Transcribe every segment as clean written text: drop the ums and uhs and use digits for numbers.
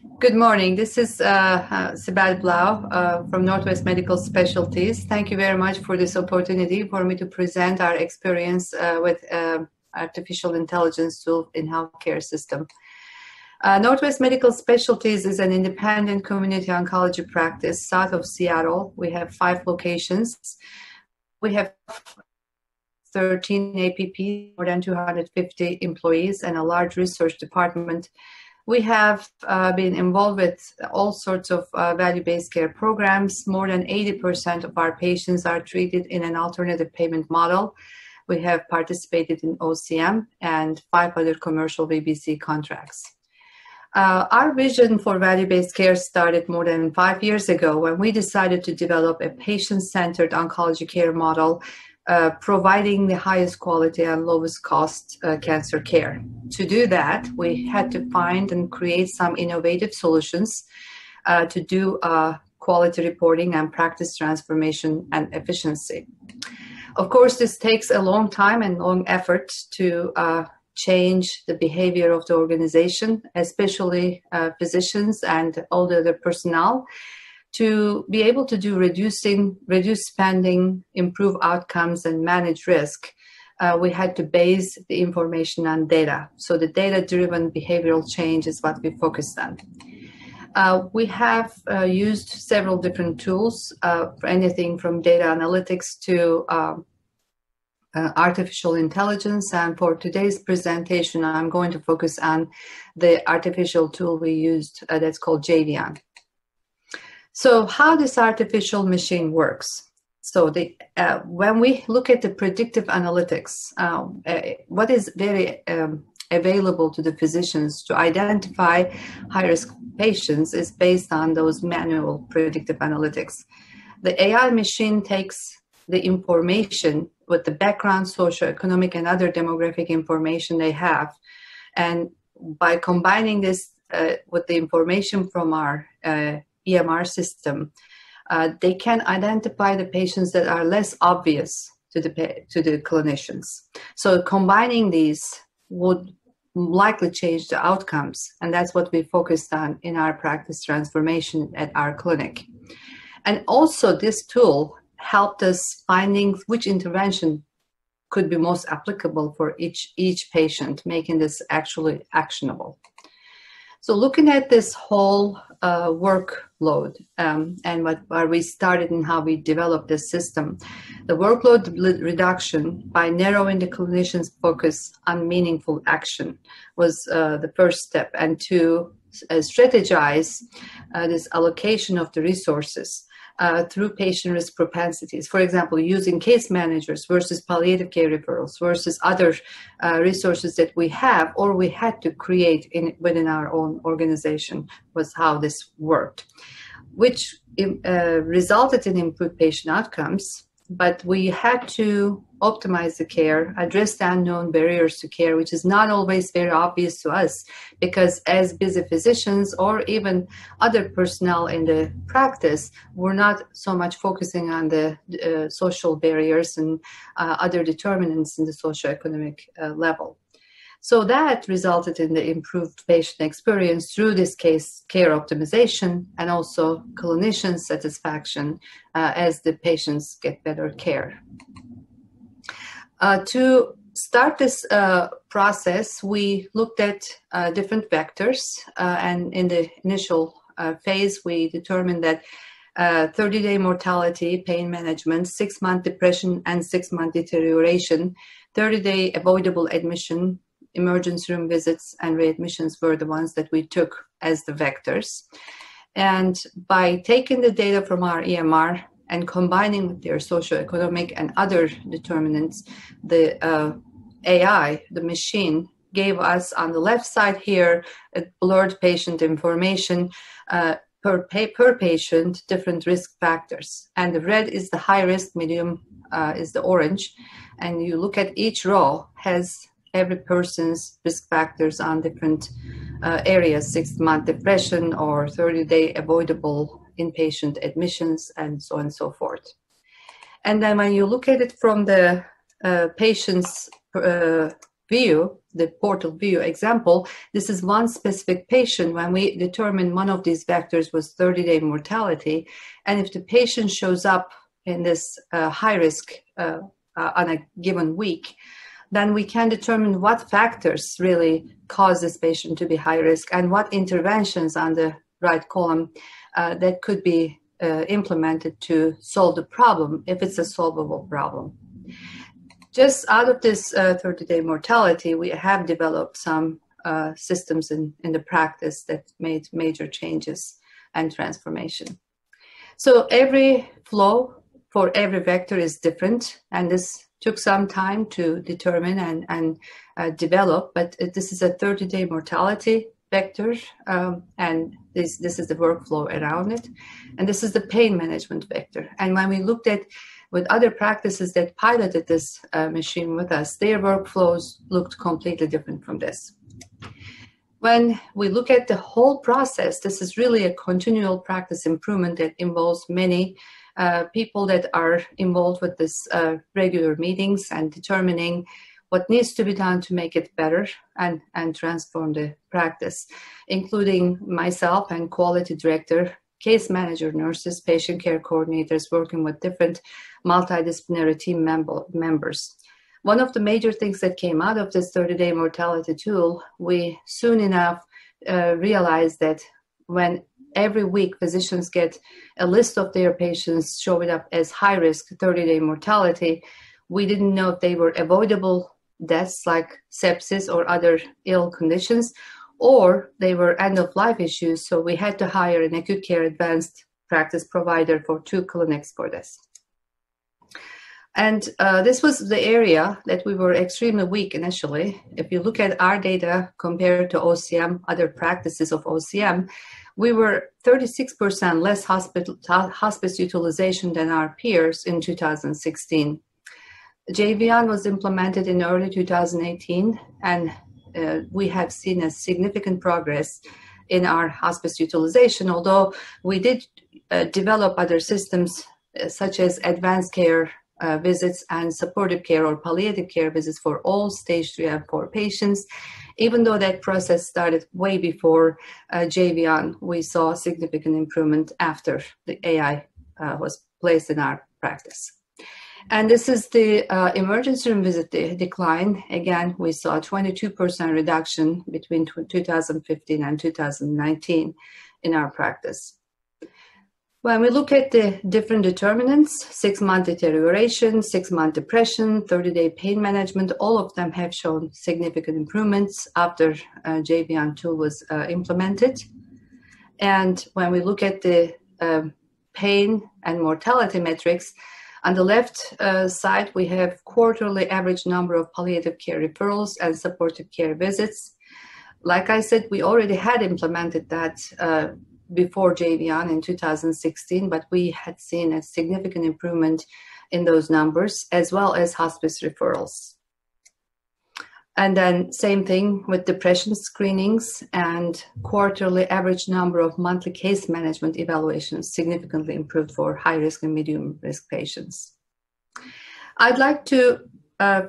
Good morning. This is Sibel Blau from Northwest Medical Specialties. Thank you very much for this opportunity for me to present our experience with artificial intelligence tool in healthcare system. Northwest Medical Specialties is an independent community oncology practice south of Seattle. We have 5 locations. We have 13 APP, more than 250 employees, and a large research department. We have been involved with all sorts of value-based care programs. More than 80% of our patients are treated in an alternative payment model. We have participated in OCM and 5 other commercial VBC contracts. Our vision for value-based care started more than 5 years ago when we decided to develop a patient-centered oncology care model providing the highest quality and lowest cost cancer care. To do that, we had to find and create some innovative solutions to do quality reporting and practice transformation and efficiency. Of course, this takes a long time and long effort to change the behavior of the organization, especially physicians and all the other personnel, to be able to do reduce spending, improve outcomes, and manage risk. We had to base the information on data. So the data-driven behavioral change is what we focused on. We have used several different tools for anything from data analytics to artificial intelligence. And for today's presentation, I'm going to focus on the artificial tool we used that's called Javion. So how this artificial machine works. So when we look at the predictive analytics, what is very available to the physicians to identify high-risk patients is based on those manual predictive analytics. The AI machine takes the information with the background, socioeconomic, and other demographic information they have, and by combining this with the information from our EMR system, they can identify the patients that are less obvious to the clinicians. So combining these would likely change the outcomes, and that's what we focused on in our practice transformation at our clinic. And also this tool helped us finding which intervention could be most applicable for each patient, making this actually actionable. So looking at this whole workload and where we started and how we developed this system, the workload reduction by narrowing the clinician's focus on meaningful action was the first step, and to strategize this allocation of the resources through patient risk propensities. For example, using case managers versus palliative care referrals versus other resources that we have or we had to create within our own organization was how this worked, which resulted in improved patient outcomes. But we had to optimize the care, address the unknown barriers to care, which is not always very obvious to us, because as busy physicians or even other personnel in the practice, we're not so much focusing on the social barriers and other determinants in the socioeconomic level. So that resulted in the improved patient experience through this case care optimization and also clinician satisfaction as the patients get better care. To start this process, we looked at different vectors, and in the initial phase, we determined that 30-day mortality, pain management, 6-month depression and 6-month deterioration, 30-day avoidable admission, emergency room visits, and readmissions were the ones that we took as the vectors. And by taking the data from our EMR and combining with their socioeconomic and other determinants, the AI, the machine, gave us on the left side here a blurred patient information per patient, different risk factors. And the red is the high risk, medium is the orange. And you look at each row has every person's risk factors on different areas, 6-month depression or 30-day avoidable inpatient admissions, and so on and so forth. And then when you look at it from the patient's view, the portal view example, this is one specific patient when we determined one of these vectors was 30-day mortality. And if the patient shows up in this high risk on a given week, then we can determine what factors really cause this patient to be high risk and what interventions on the right column that could be implemented to solve the problem if it's a solvable problem. Just out of this 30-day mortality, we have developed some systems in the practice that made major changes and transformation. So every flow for every vector is different, and this took some time to determine and develop, but this is a 30-day mortality vector, and this is the workflow around it. And this is the pain management vector. And when we looked at with other practices that piloted this machine with us, their workflows looked completely different from this. When we look at the whole process, this is really a continual practice improvement that involves many people that are involved with this regular meetings and determining what needs to be done to make it better and transform the practice, including myself and quality director, case manager, nurses, patient care coordinators working with different multidisciplinary team members. One of the major things that came out of this 30-day mortality tool, we soon enough realized that when every week physicians get a list of their patients showing up as high risk 30-day mortality, we didn't know if they were avoidable deaths like sepsis or other ill conditions, or they were end-of-life issues, so we had to hire an acute care advanced practice provider for 2 clinics for this. And this was the area that we were extremely weak initially. If you look at our data compared to OCM, other practices of OCM, we were 36% less hospice utilization than our peers in 2016. JVN was implemented in early 2018, and we have seen a significant progress in our hospice utilization, although we did develop other systems such as advanced care visits and supportive care or palliative care visits for all stage 3 and 4 patients. Even though that process started way before JVN, we saw significant improvement after the AI was placed in our practice. And this is the emergency room visit decline. Again, we saw a 22% reduction between 2015 and 2019 in our practice. When we look at the different determinants, 6-month deterioration, 6-month depression, 30-day pain management, all of them have shown significant improvements after JVN tool was implemented. And when we look at the pain and mortality metrics, on the left side, we have quarterly average number of palliative care referrals and supportive care visits. Like I said, we already had implemented that before JVN in 2016, but we had seen a significant improvement in those numbers, as well as hospice referrals. And then same thing with depression screenings, and quarterly average number of monthly case management evaluations significantly improved for high risk and medium risk patients. I'd like to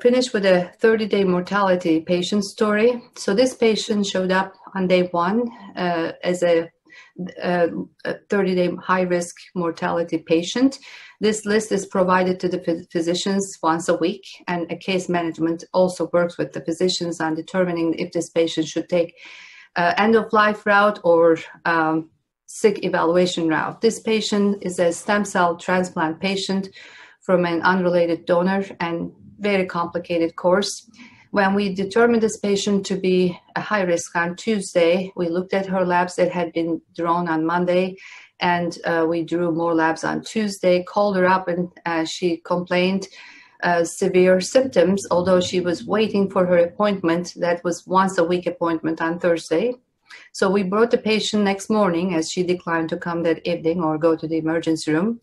finish with a 30-day mortality patient story. So this patient showed up on day 1 as a 30-day high-risk mortality patient. This list is provided to the physicians once a week, and a case management also works with the physicians on determining if this patient should take end-of-life route or sick evaluation route. This patient is a stem cell transplant patient from an unrelated donor and very complicated course. When we determined this patient to be a high risk on Tuesday, we looked at her labs that had been drawn on Monday, and we drew more labs on Tuesday, called her up, and she complained severe symptoms, although she was waiting for her appointment. That was once a week appointment on Thursday. So we brought the patient next morning, as she declined to come that evening or go to the emergency room.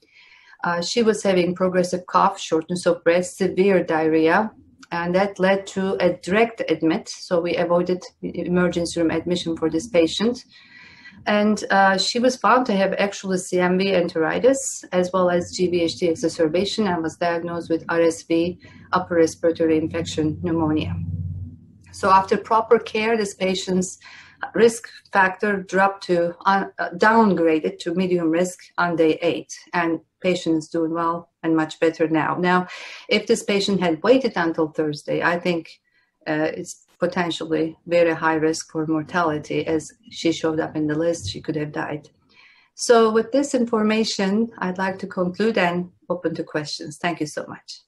She was having progressive cough, shortness of breath, severe diarrhea, and that led to a direct admit. So we avoided emergency room admission for this patient. And she was found to have actually CMV enteritis, as well as GVHD exacerbation, and was diagnosed with RSV, upper respiratory infection pneumonia. So after proper care, this patient's risk factor dropped to downgraded to medium risk on day 8, and patient is doing well and much better now. Now, if this patient had waited until Thursday, I think it's potentially very high risk for mortality. As she showed up in the list, she could have died. So with this information, I'd like to conclude and open to questions. Thank you so much.